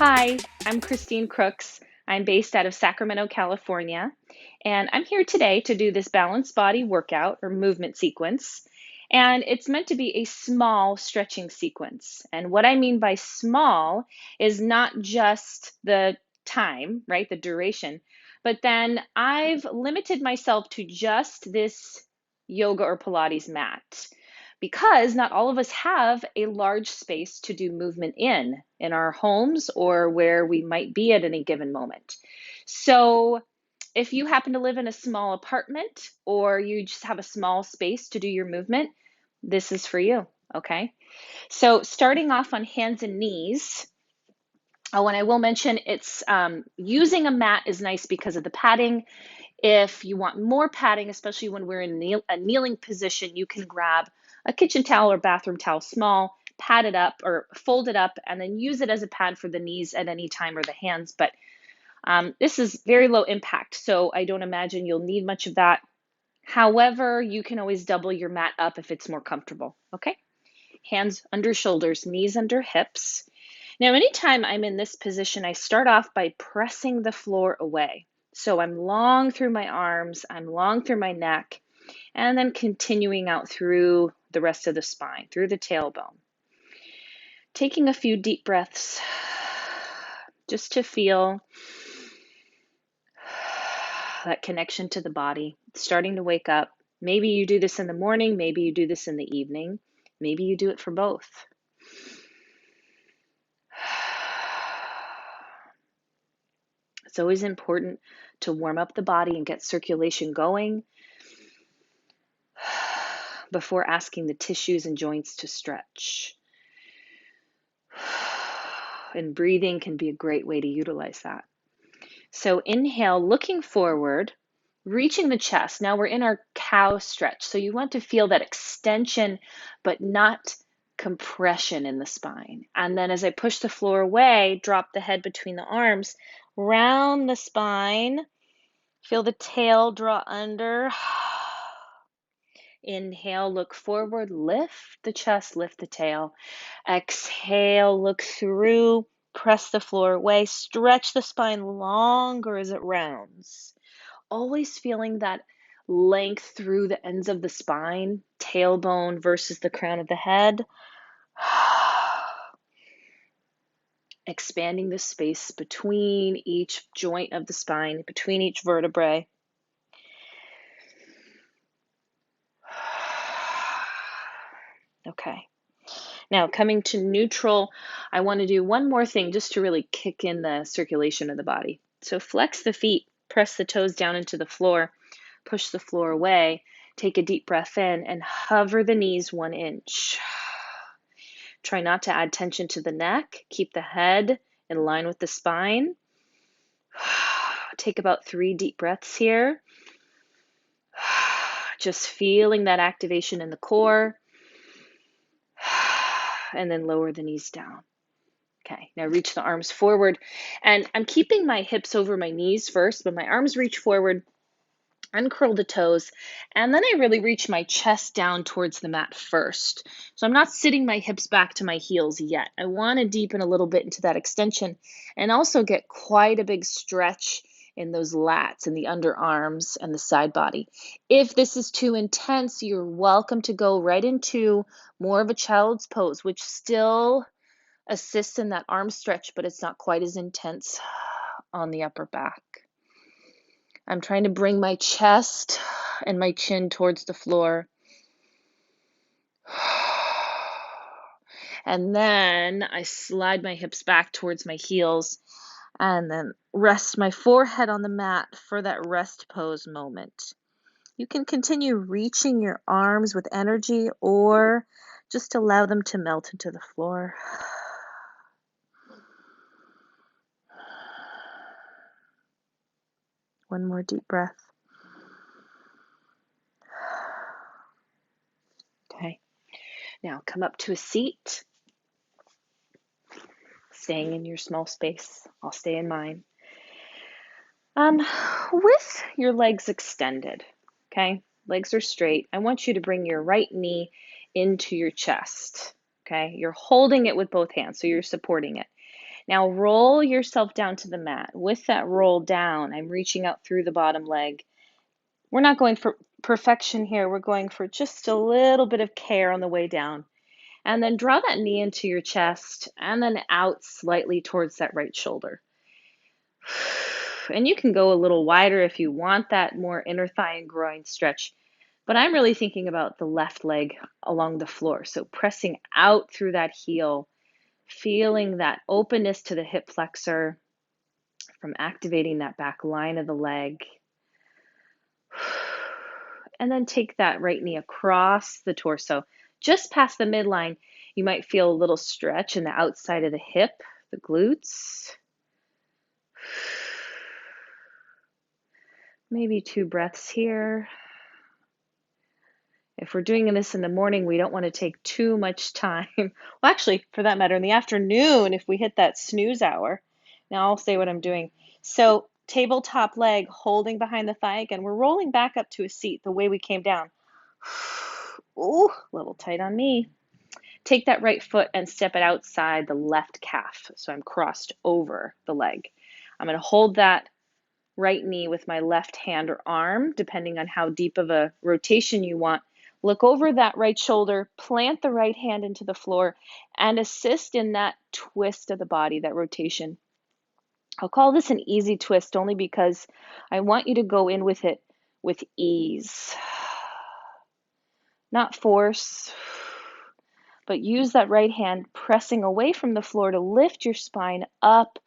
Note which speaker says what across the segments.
Speaker 1: Hi, I'm Christine Crooks. I'm based out of Sacramento, California, and I'm here today to do this balanced body workout or movement sequence. And it's meant to be a small stretching sequence. And what I mean by small is not just the time, right, the duration, but then I've limited myself to just this yoga or Pilates mat because not all of us have a large space to do movement in our homes or where we might be at any given moment. So if you happen to live in a small apartment or you just have a small space to do your movement, this is for you, okay? So starting off on hands and knees. Oh, and I will mention it's using a mat is nice because of the padding. If you want more padding, especially when we're in a kneeling position, you can grab a kitchen towel or bathroom towel small, pad it up or fold it up, and then use it as a pad for the knees at any time or the hands. But this is very low impact, so I don't imagine you'll need much of that. However, you can always double your mat up if it's more comfortable. Okay? Hands under shoulders, knees under hips. Now, anytime I'm in this position, I start off by pressing the floor away. So I'm long through my arms, I'm long through my neck, and then continuing out through the rest of the spine, through the tailbone. Taking a few deep breaths just to feel that connection to the body, starting to wake up. Maybe you do this in the morning, maybe you do this in the evening, maybe you do it for both. It's always important to warm up the body and get circulation going before asking the tissues and joints to stretch. And breathing can be a great way to utilize that. So inhale, looking forward, reaching the chest. Now we're in our cow stretch. So you want to feel that extension, but not compression in the spine. And then as I push the floor away, drop the head between the arms, round the spine, feel the tail draw under. Inhale, look forward, lift the chest, lift the tail. Exhale, look through, press the floor away, stretch the spine longer as it rounds. Always feeling that length through the ends of the spine, tailbone versus the crown of the head. Expanding the space between each joint of the spine, between each vertebrae. Okay. Now, coming to neutral, I want to do one more thing just to really kick in the circulation of the body. So flex the feet, press the toes down into the floor, push the floor away, take a deep breath in, and hover the knees 1 inch. Try not to add tension to the neck. Keep the head in line with the spine. Take about 3 deep breaths here. Just feeling that activation in the core. And then lower the knees down. Okay, now reach the arms forward. And I'm keeping my hips over my knees first, but my arms reach forward, uncurl the toes, and then I really reach my chest down towards the mat first. So I'm not sitting my hips back to my heels yet. I want to deepen a little bit into that extension and also get quite a big stretch in those lats and the underarms and the side body. If this is too intense, you're welcome to go right into more of a child's pose, which still assists in that arm stretch, but it's not quite as intense on the upper back. I'm trying to bring my chest and my chin towards the floor. And then I slide my hips back towards my heels and then rest my forehead on the mat for that rest pose moment. You can continue reaching your arms with energy or just allow them to melt into the floor. One more deep breath. Okay. Now come up to a seat. Staying in your small space. I'll stay in mine. With your legs extended, okay? Legs are straight. I want you to bring your right knee into your chest, okay? You're holding it with both hands, so you're supporting it. Now roll yourself down to the mat. With that roll down, I'm reaching out through the bottom leg. We're not going for perfection here. We're going for just a little bit of care on the way down. And then draw that knee into your chest and then out slightly towards that right shoulder. And you can go a little wider if you want that more inner thigh and groin stretch. But I'm really thinking about the left leg along the floor. So pressing out through that heel, feeling that openness to the hip flexor from activating that back line of the leg. And then take that right knee across the torso. Just past the midline, you might feel a little stretch in the outside of the hip, the glutes. Maybe 2 breaths here. If we're doing this in the morning, we don't want to take too much time. Well, actually, for that matter, in the afternoon, if we hit that snooze hour. Now I'll say what I'm doing. So tabletop leg holding behind the thigh. Again, we're rolling back up to a seat the way we came down. Ooh, a little tight on me. Take that right foot and step it outside the left calf. So I'm crossed over the leg. I'm going to hold that right knee with my left hand or arm, depending on how deep of a rotation you want. Look over that right shoulder, plant the right hand into the floor, and assist in that twist of the body, that rotation. I'll call this an easy twist only because I want you to go in with it with ease. Not force, but use that right hand pressing away from the floor to lift your spine up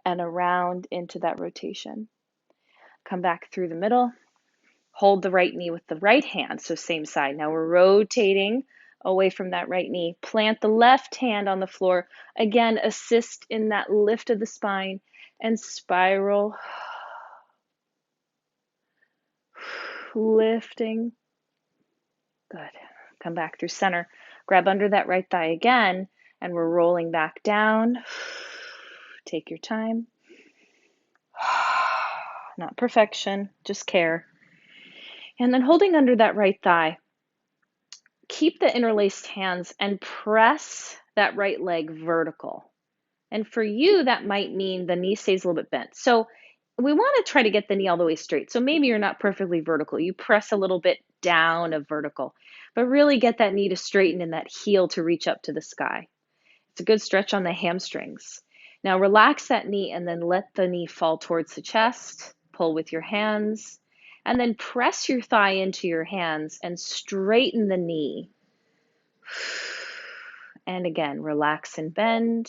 Speaker 1: and around into that rotation. Come back through the middle. Hold the right knee with the right hand, so same side. Now we're rotating away from that right knee. Plant the left hand on the floor. Again, assist in that lift of the spine and spiral. Lifting. Good. Come back through center. Grab under that right thigh again, and we're rolling back down. Take your time. Not perfection, just care. And then holding under that right thigh, keep the interlaced hands and press that right leg vertical. And for you, that might mean the knee stays a little bit bent. So we want to try to get the knee all the way straight. So maybe you're not perfectly vertical. You press a little bit down of vertical, but really get that knee to straighten and that heel to reach up to the sky. It's a good stretch on the hamstrings. Now relax that knee and then let the knee fall towards the chest. Pull with your hands. And then press your thigh into your hands and straighten the knee. And again, relax and bend.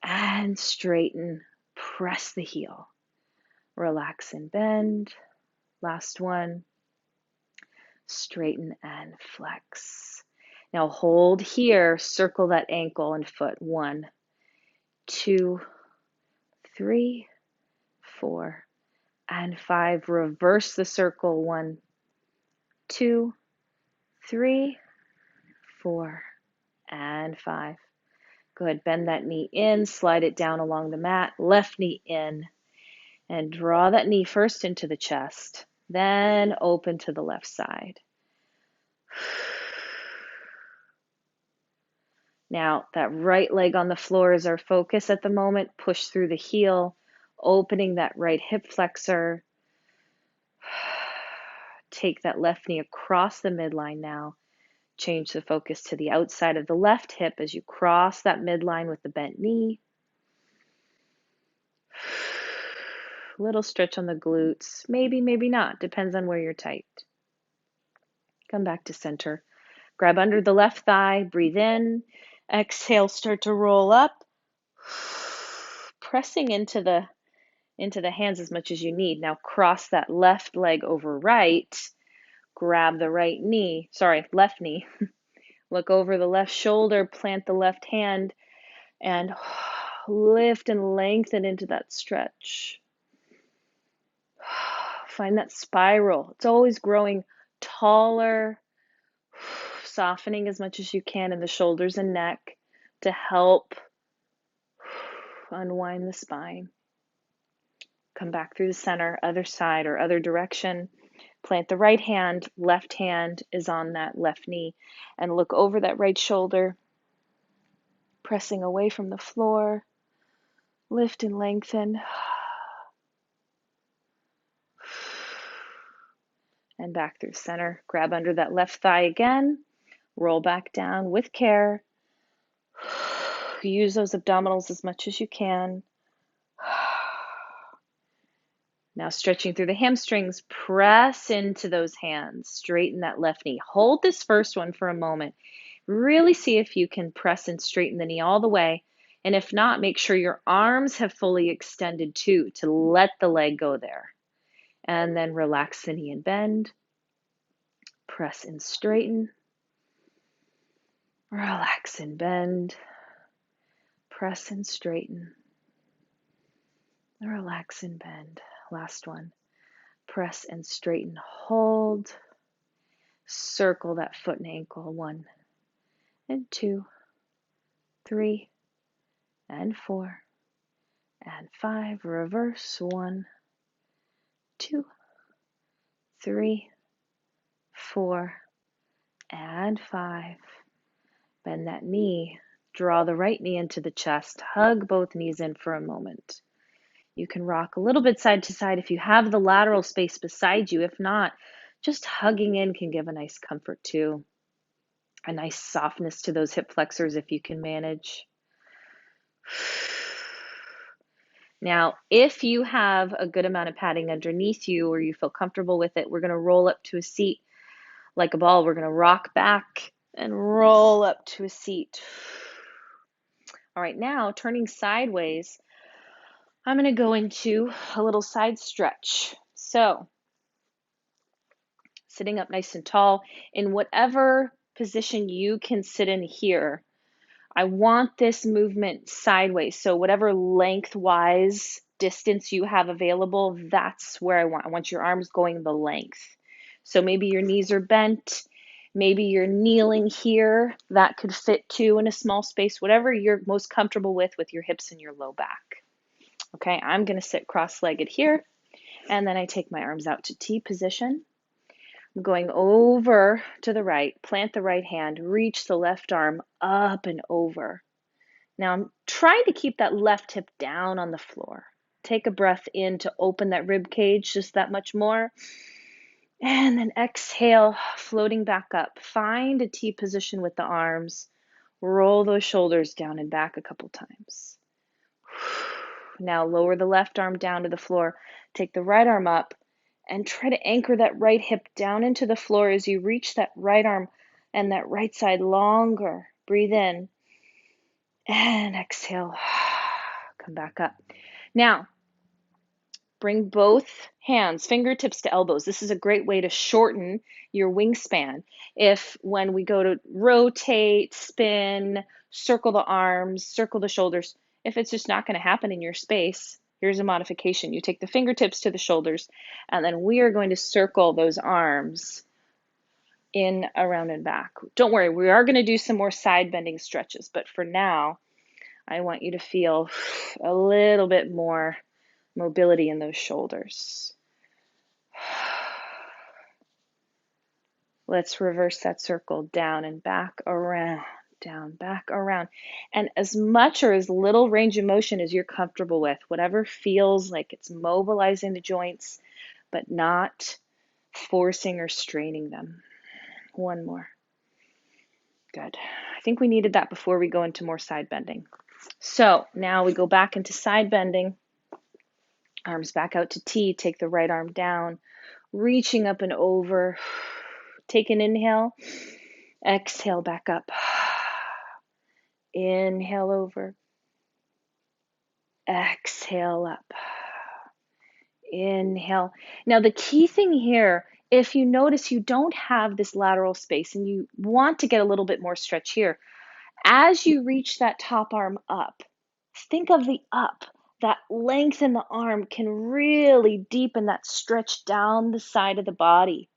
Speaker 1: And straighten. Press the heel. Relax and bend. Last one. Straighten and flex. Now hold here. Circle that ankle and foot. 1, 2, 3, 4, and 5. Reverse the circle. 1, 2, 3, 4, and 5. Good. Bend that knee in, slide it down along the mat, left knee in, and draw that knee first into the chest, then open to the left side. Now, that right leg on the floor is our focus at the moment. Push through the heel, opening that right hip flexor. Take that left knee across the midline now. Change the focus to the outside of the left hip as you cross that midline with the bent knee. Little stretch on the glutes. Maybe, maybe not. Depends on where you're tight. Come back to center. Grab under the left thigh. Breathe in. Exhale, start to roll up. Pressing into the hands as much as you need. Now cross that left leg over right. Grab the left knee. Look over the left shoulder, plant the left hand, and lift and lengthen into that stretch. Find that spiral. It's always growing taller, softening as much as you can in the shoulders and neck to help unwind the spine. Come back through the center, other side or other direction. Plant the right hand, left hand is on that left knee, and look over that right shoulder, pressing away from the floor. Lift and lengthen. And back through center. Grab under that left thigh again. Roll back down with care. Use those abdominals as much as you can. Now stretching through the hamstrings, press into those hands. Straighten that left knee. Hold this first one for a moment. Really see if you can press and straighten the knee all the way. And if not, make sure your arms have fully extended too, to let the leg go there. And then relax the knee and bend. Press and straighten. Relax and bend. Press and straighten. Relax and bend. Last one. Press and straighten. Hold. Circle that foot and ankle. 1 and 2, 3 and 4 and 5. Reverse. 1, 2, 3, 4 and 5. Bend that knee. Draw the right knee into the chest. Hug both knees in for a moment. You can rock a little bit side to side if you have the lateral space beside you. If not, just hugging in can give a nice comfort too. A nice softness to those hip flexors if you can manage. Now, if you have a good amount of padding underneath you or you feel comfortable with it, we're going to roll up to a seat like a ball. We're going to rock back and roll up to a seat. All right, now turning sideways, I'm going to go into a little side stretch. So, sitting up nice and tall, in whatever position you can sit in here, I want this movement sideways. So whatever lengthwise distance you have available, that's where I want. I want your arms going the length. So maybe your knees are bent. Maybe you're kneeling here. That could fit too in a small space, whatever you're most comfortable with your hips and your low back. Okay, I'm going to sit cross-legged here, and then I take my arms out to T position. I'm going over to the right, plant the right hand, reach the left arm up and over. Now I'm trying to keep that left hip down on the floor. Take a breath in to open that rib cage just that much more. And then exhale, floating back up. Find a T position with the arms. Roll those shoulders down and back a couple times. Now lower the left arm down to the floor. Take the right arm up and try to anchor that right hip down into the floor as you reach that right arm and that right side longer. Breathe in and exhale. Come back up. Now, bring both hands, fingertips to elbows. This is a great way to shorten your wingspan. If when we go to rotate, spin, circle the arms, circle the shoulders, if it's just not going to happen in your space, here's a modification. You take the fingertips to the shoulders, and then we are going to circle those arms in, around, and back. Don't worry, we are going to do some more side bending stretches, but for now, I want you to feel a little bit more mobility in those shoulders. Let's reverse that circle down and back, around, down, back, around. And as much or as little range of motion as you're comfortable with, whatever feels like it's mobilizing the joints, but not forcing or straining them. One more. Good. I think we needed that before we go into more side bending. So now we go back into side bending. Arms back out to T. Take the right arm down, reaching up and over. Take an inhale. Exhale back up. Inhale over. Exhale up. Inhale. Now the key thing here, if you notice you don't have this lateral space and you want to get a little bit more stretch here, as you reach that top arm up, think of the up. That length in the arm can really deepen that stretch down the side of the body.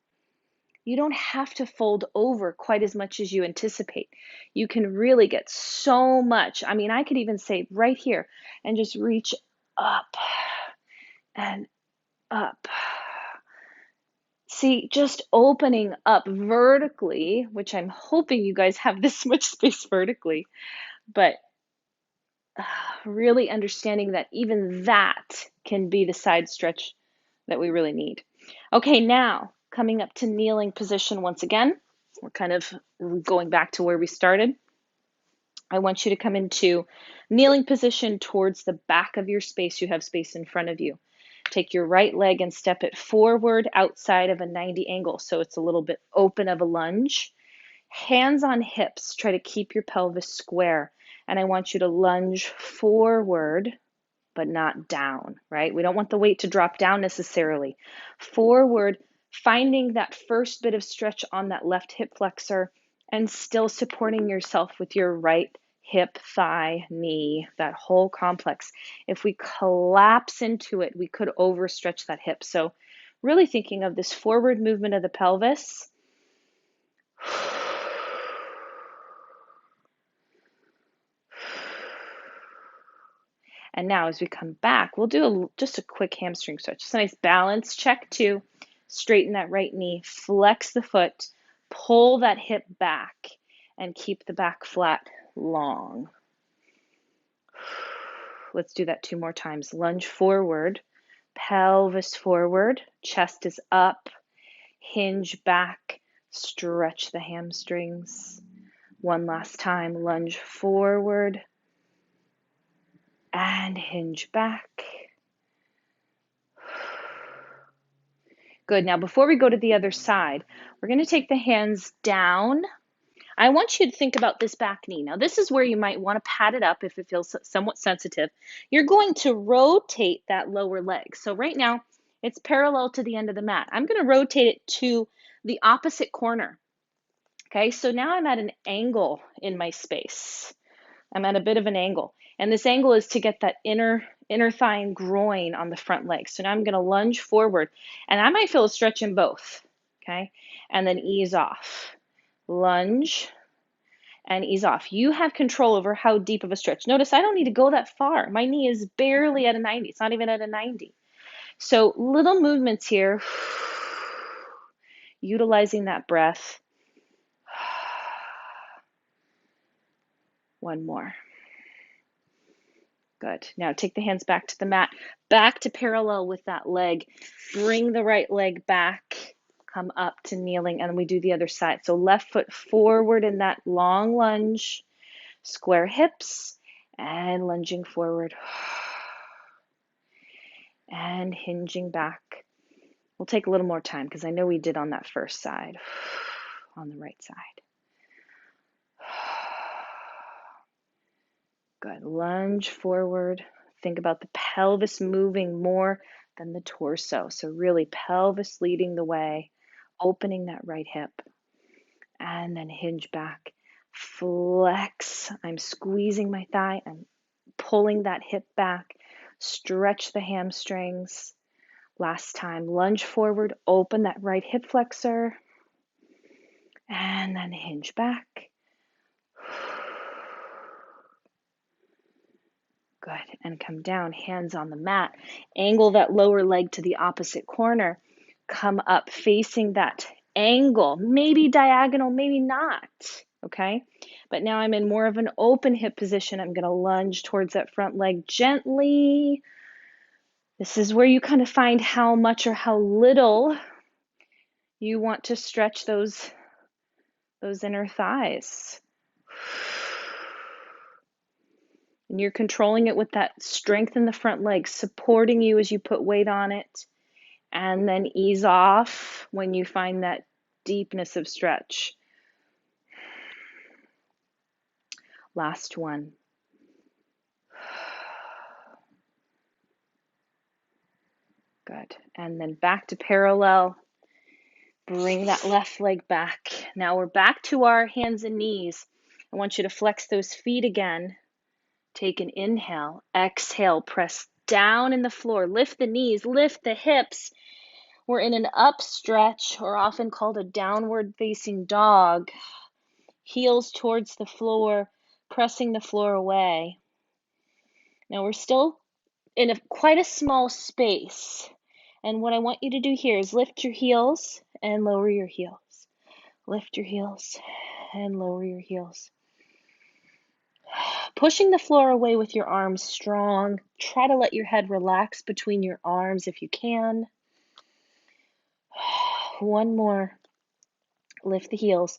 Speaker 1: You don't have to fold over quite as much as you anticipate. You can really get so much. I mean, I could even say right here and just reach up and up. See, just opening up vertically, which I'm hoping you guys have this much space vertically, but really understanding that even that can be the side stretch that we really need. Okay, now coming up to kneeling position once again. We're kind of going back to where we started. I want you to come into kneeling position towards the back of your space. You have space in front of you. Take your right leg and step it forward outside of a 90 angle, so it's a little bit open of a lunge. Hands on hips, try to keep your pelvis square. And I want you to lunge forward, but not down, right? We don't want the weight to drop down necessarily. Forward, finding that first bit of stretch on that left hip flexor and still supporting yourself with your right hip, thigh, knee, that whole complex. If we collapse into it, we could overstretch that hip. So really thinking of this forward movement of the pelvis. And now as we come back, we'll do just a quick hamstring stretch. Just a nice balance check too. Straighten that right knee, flex the foot, pull that hip back, and keep the back flat long. Let's do that 2 more times. Lunge forward, pelvis forward, chest is up, hinge back, stretch the hamstrings. One last time, lunge forward and hinge back. Good. Now, before we go to the other side, we're going to take the hands down. I want you to think about this back knee. Now, this is where you might want to pat it up if it feels somewhat sensitive. You're going to rotate that lower leg. So right now, it's parallel to the end of the mat. I'm going to rotate it to the opposite corner. Okay, so now I'm at an angle in my space. I'm at a bit of an angle. And this angle is to get that inner thigh and groin on the front leg. So now I'm going to lunge forward. And I might feel a stretch in both. Okay, and then ease off. Lunge and ease off. You have control over how deep of a stretch. Notice I don't need to go that far. My knee is barely at a 90. It's not even at a 90. So little movements here. Utilizing that breath. One more. Good. Now take the hands back to the mat, back to parallel with that leg. Bring the right leg back, come up to kneeling, and we do the other side. So left foot forward in that long lunge, square hips, and lunging forward. And hinging back. We'll take a little more time because I know we did on that first side, on the right side. Good. Lunge forward. Think about the pelvis moving more than the torso. So really pelvis leading the way, opening that right hip, and then hinge back. Flex. I'm squeezing my thigh. I'm pulling that hip back. Stretch the hamstrings. Last time. Lunge forward. Open that right hip flexor. And then hinge back. Good. And come down, hands on the mat. Angle that lower leg to the opposite corner. Come up facing that angle, maybe diagonal, maybe not. Okay? But now I'm in more of an open hip position. I'm going to lunge towards that front leg gently. This is where you kind of find how much or how little you want to stretch those inner thighs. And you're controlling it with that strength in the front leg, supporting you as you put weight on it. And then ease off when you find that deepness of stretch. Last one. Good. And then back to parallel. Bring that left leg back. Now we're back to our hands and knees. I want you to flex those feet again. Take an inhale, exhale, press down in the floor, lift the knees, lift the hips. We're in an up stretch, or often called a downward facing dog. Heels towards the floor, pressing the floor away. Now we're still in quite a small space. And what I want you to do here is lift your heels and lower your heels. Lift your heels and lower your heels. Pushing the floor away with your arms strong. Try to let your head relax between your arms if you can. One more. Lift the heels.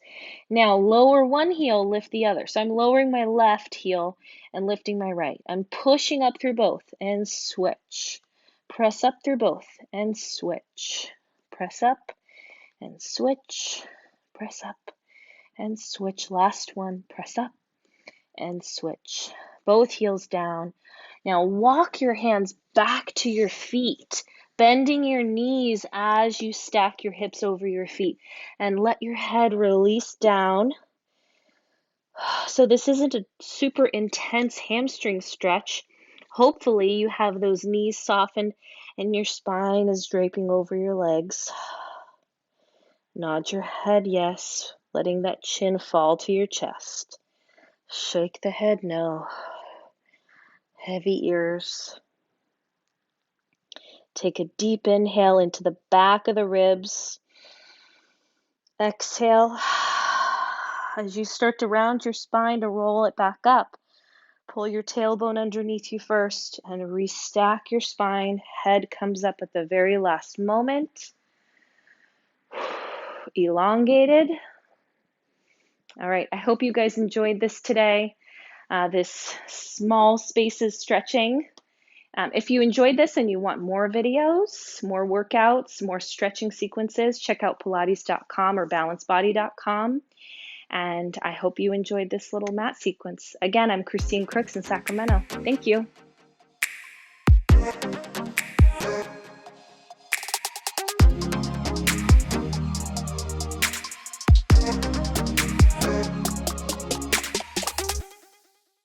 Speaker 1: Now lower one heel, lift the other. So I'm lowering my left heel and lifting my right. I'm pushing up through both and switch. Press up through both and switch. Press up and switch. Press up and switch. Last one. Press up and switch. Both heels down. Now walk your hands back to your feet, bending your knees as you stack your hips over your feet, and let your head release down. So this isn't a super intense hamstring stretch. Hopefully you have those knees softened and your spine is draping over your legs. Nod your head yes, letting that chin fall to your chest. Shake the head no. Heavy ears. Take a deep inhale into the back of the ribs. Exhale. As you start to round your spine to roll it back up, pull your tailbone underneath you first and restack your spine. Head comes up at the very last moment. Elongated. All right, I hope you guys enjoyed this today. This small spaces stretching. If you enjoyed this and you want more videos, more workouts, more stretching sequences, check out Pilates.com or balancebody.com. And I hope you enjoyed this little mat sequence. Again, I'm Christine Crooks in Sacramento. Thank you.